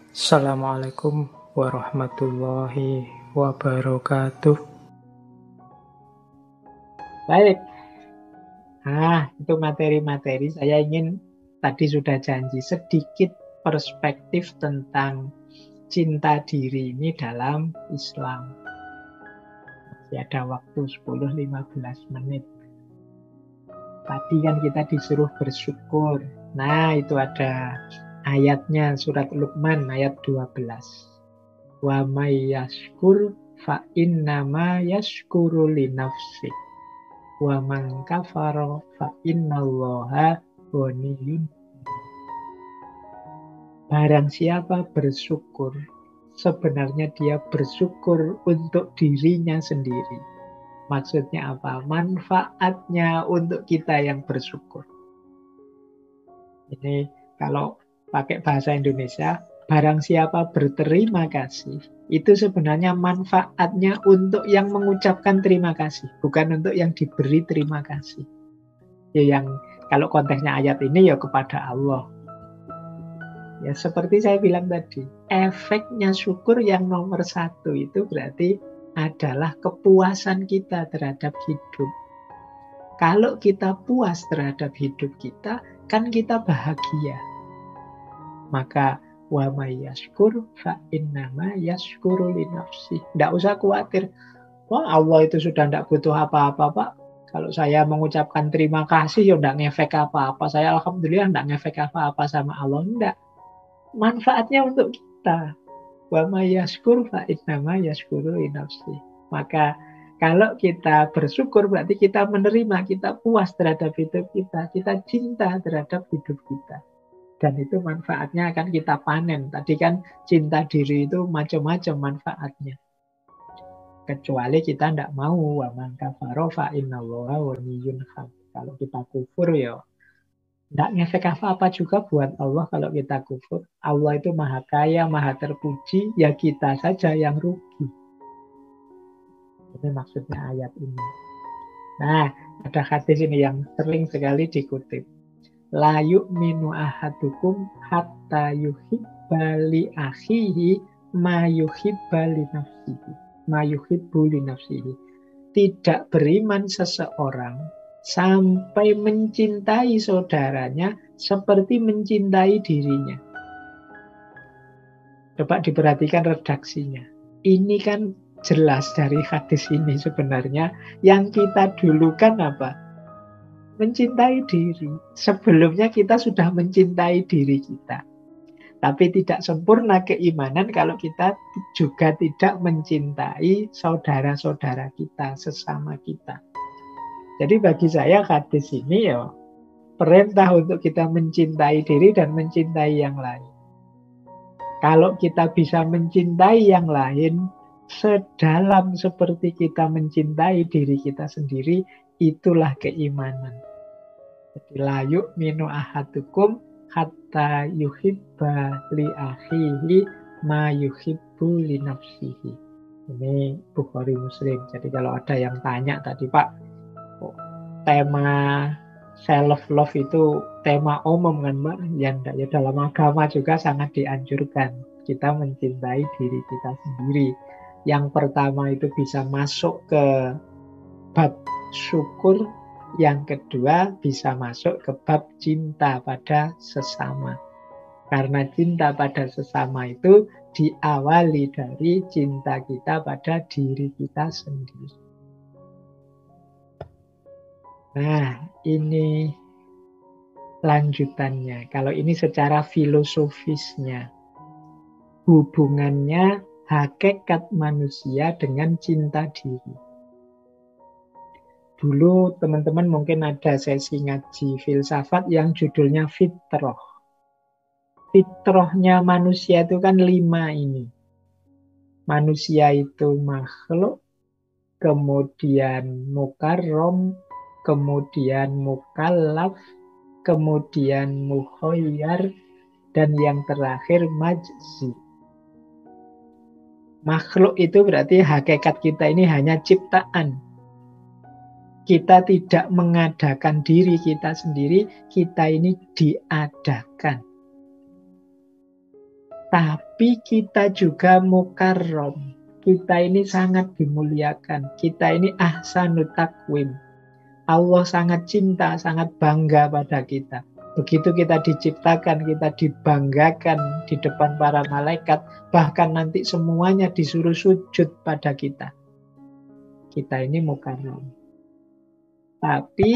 Assalamualaikum warahmatullahi wabarakatuh. Baik, itu materi-materi. Saya ingin, tadi sudah janji, sedikit perspektif tentang cinta diri ini dalam Islam. Masih ada waktu 10-15 menit. Tadi kan kita disuruh bersyukur. Nah, itu ada ayatnya, surat Luqman ayat 12. Wa may yashkur fa innama yashkuru li nafsih. Wa man kafara fa innallaha ghaniyyun. Barang siapa bersyukur, sebenarnya dia bersyukur untuk dirinya sendiri. Maksudnya apa? Manfaatnya untuk kita yang bersyukur. Ini kalau pakai bahasa Indonesia, barang siapa berterima kasih, itu sebenarnya manfaatnya untuk yang mengucapkan terima kasih, bukan untuk yang diberi terima kasih. Ya, yang kalau konteksnya ayat ini ya kepada Allah. Ya seperti saya bilang tadi, efeknya syukur yang nomor satu itu berarti adalah kepuasan kita terhadap hidup. Kalau kita puas terhadap hidup kita, kan kita bahagia. Maka wa may yashkur fa innama yashkuru li nafsih. Tidak usah khawatir. Wah, Allah itu sudah tidak butuh apa-apa, Pak. Kalau saya mengucapkan terima kasih, ya tidak ngefek apa-apa. Saya alhamdulillah tidak ngefek apa-apa sama Allah. Tidak. Manfaatnya untuk kita. Wa may yashkur fa innama yashkuru li nafsih. Maka kalau kita bersyukur berarti kita menerima, kita puas terhadap hidup kita cinta terhadap hidup kita. Dan itu manfaatnya akan kita panen. Tadi kan cinta diri itu macam-macam manfaatnya. Kecuali kita tidak mau, wa man kafara fa innallaha ghaniyyun hamid. Kalau kita kufur ya tidak ngefek apa-apa juga buat Allah kalau kita kufur. Allah itu maha kaya, maha terpuji, ya kita saja yang rugi. Ini maksudnya ayat ini. Nah, ada hadis ini yang sering sekali dikutip. La yu'minu ahadukum hatta yuhibba li akhihi ma yuhibba li nafsihi. Ma yuhibbu li nafsihi. Tidak beriman seseorang sampai mencintai saudaranya seperti mencintai dirinya. Coba diperhatikan redaksinya. Ini kan jelas dari hadis ini sebenarnya yang kita dulukan apa? Mencintai diri. Sebelumnya kita sudah mencintai diri kita. Tapi tidak sempurna keimanan kalau kita juga tidak mencintai saudara-saudara kita, sesama kita. Jadi bagi saya hadis ini ya perintah untuk kita mencintai diri dan mencintai yang lain. Kalau kita bisa mencintai yang lain sedalam seperti kita mencintai diri kita sendiri, itulah keimanan. Jadi la yu'minu ahadukum hatta yuhibba li akhihi ma yuhibbu li nafsihi. Ini Bukhari Muslim. Jadi kalau ada yang tanya tadi, Pak, tema self-love itu tema umum kan, Mbak? Ya enggak, ya dalam agama juga sangat dianjurkan kita mencintai diri kita sendiri. Yang pertama itu bisa masuk ke bab syukur, yang kedua bisa masuk ke bab cinta pada sesama. Karena cinta pada sesama itu diawali dari cinta kita pada diri kita sendiri. Nah, ini lanjutannya. Kalau ini secara filosofisnya, hubungannya hakikat manusia dengan cinta diri. Dulu teman-teman mungkin ada sesi ngaji filsafat yang judulnya fitrah. Fitrahnya manusia itu kan 5 ini. Manusia itu makhluk, kemudian mukarrom, kemudian mukallaf, kemudian mukhayyar, dan yang terakhir majzi. Makhluk itu berarti hakikat kita ini hanya ciptaan. Kita tidak mengadakan diri kita sendiri, kita ini diadakan. Tapi kita juga mukarram. Kita ini sangat dimuliakan. Kita ini ahsanut takwim. Allah sangat cinta, sangat bangga pada kita. Begitu kita diciptakan, kita dibanggakan di depan para malaikat. Bahkan nanti semuanya disuruh sujud pada kita. Kita ini mukarram. Tapi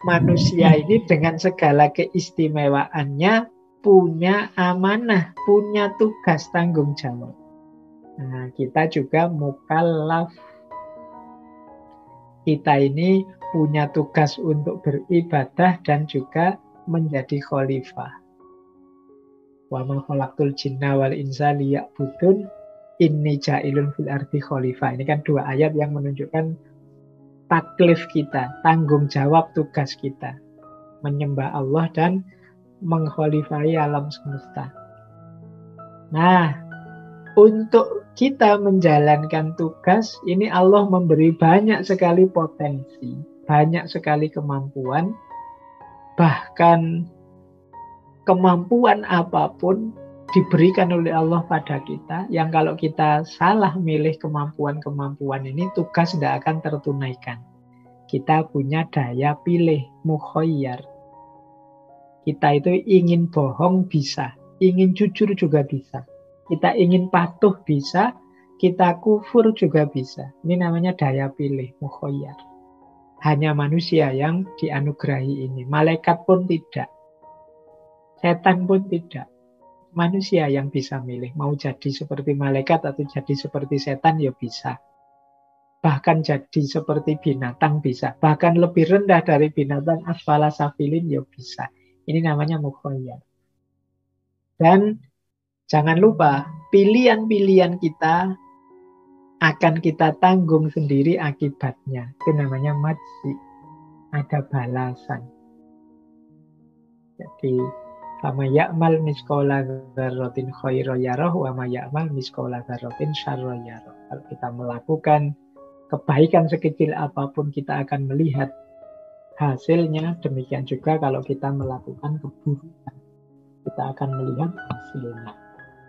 manusia ini dengan segala keistimewaannya punya amanah, punya tugas tanggung jawab. Nah, kita juga mukallaf. Kita ini punya tugas untuk beribadah dan juga menjadi khalifah. Wa ma khalaqtul jinna wal insa liya'budun inni ja'ilun fil ardi khalifah. Ini kan dua ayat yang menunjukkan taklif kita, tanggung jawab tugas kita. Menyembah Allah dan mengkhalifai alam semesta. Nah, untuk kita menjalankan tugas, ini Allah memberi banyak sekali potensi, banyak sekali kemampuan, bahkan kemampuan apapun diberikan oleh Allah pada kita, yang kalau kita salah milih kemampuan-kemampuan ini, tugas tidak akan tertunaikan. Kita punya daya pilih, mukhayyar. Kita itu ingin bohong bisa, ingin jujur juga bisa. Kita ingin patuh bisa, kita kufur juga bisa. Ini namanya daya pilih, mukhayyar. Hanya manusia yang dianugerahi ini. Malaikat pun tidak. Setan pun tidak. Manusia yang bisa milih. Mau jadi seperti malaikat atau jadi seperti setan, ya bisa. Bahkan jadi seperti binatang bisa. Bahkan lebih rendah dari binatang, asfala safilin, ya bisa. Ini namanya mukhayyar. Dan jangan lupa, pilihan-pilihan kita akan kita tanggung sendiri akibatnya. Itu namanya majzi. Ada balasan. Jadi, fama ya'mal miskola dzarratin khairan yarah wa ma ya'mal miskola dzarratin syarran yarah. Kalau kita melakukan kebaikan sekecil apapun, kita akan melihat hasilnya. Demikian juga kalau kita melakukan keburukan, kita akan melihat hasilnya.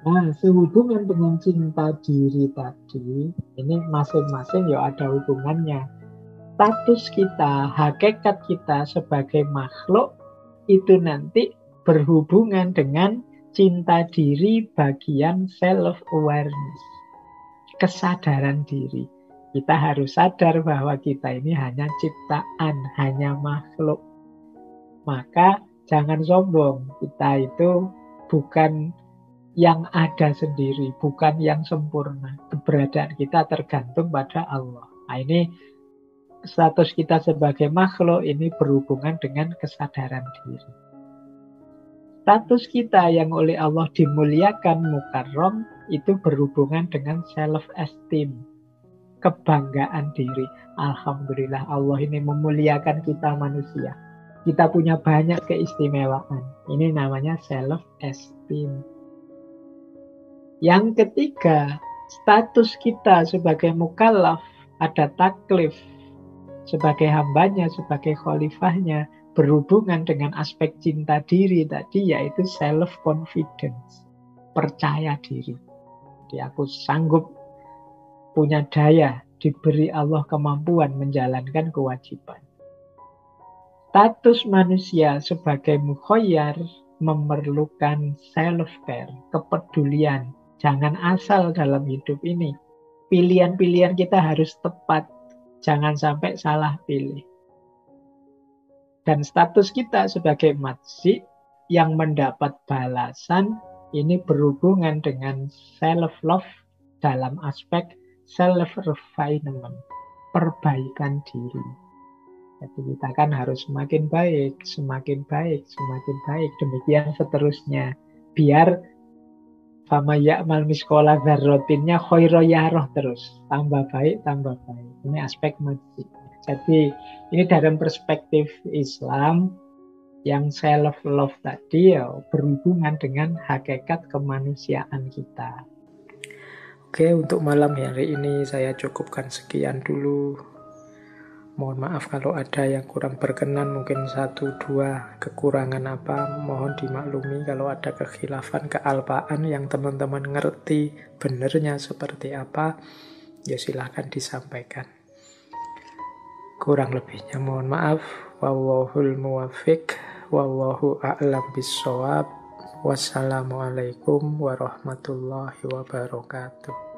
Nah, sehubungan dengan cinta diri tadi, ini masing-masing ya ada hubungannya. Status kita, hakikat kita sebagai makhluk, itu nanti berhubungan dengan cinta diri bagian self-awareness. Kesadaran diri. Kita harus sadar bahwa kita ini hanya ciptaan, hanya makhluk. Maka jangan sombong, kita itu bukan yang ada sendiri, bukan yang sempurna. Keberadaan kita tergantung pada Allah. Nah, ini status kita sebagai makhluk ini berhubungan dengan kesadaran diri. Status kita yang oleh Allah dimuliakan, mukarram, itu berhubungan dengan self-esteem, kebanggaan diri. Alhamdulillah Allah ini memuliakan kita manusia. Kita punya banyak keistimewaan. Ini namanya self-esteem. Yang ketiga, status kita sebagai mukallaf, ada taklif sebagai hambanya, sebagai khalifahnya, berhubungan dengan aspek cinta diri tadi, yaitu self-confidence, percaya diri. Jadi aku sanggup, punya daya, diberi Allah kemampuan menjalankan kewajiban. Status manusia sebagai mukhayyar memerlukan self-care, kepedulian. Jangan asal dalam hidup ini. Pilihan-pilihan kita harus tepat. Jangan sampai salah pilih. Dan status kita sebagai majzi yang mendapat balasan ini berhubungan dengan self-love dalam aspek self-refinement, perbaikan diri. Jadi kita kan harus semakin baik, semakin baik, semakin baik. Demikian seterusnya. Biar fama ya'mal miskola dzarratinnya khairan yarah terus. Tambah baik, tambah baik. Ini aspek majzi. Jadi ini dalam perspektif Islam yang self-love tadi ya berhubungan dengan hakikat kemanusiaan kita. Oke, untuk malam hari ini saya cukupkan sekian dulu. Mohon maaf kalau ada yang kurang berkenan, mungkin satu dua kekurangan apa, mohon dimaklumi. Kalau ada kekhilafan, kealpaan yang teman-teman ngerti benernya seperti apa, ya silahkan disampaikan. Kurang lebihnya mohon maaf. Wallahul muwaffiq, wallahu a'lam bissawab. Wassalamualaikum warahmatullahi wabarakatuh.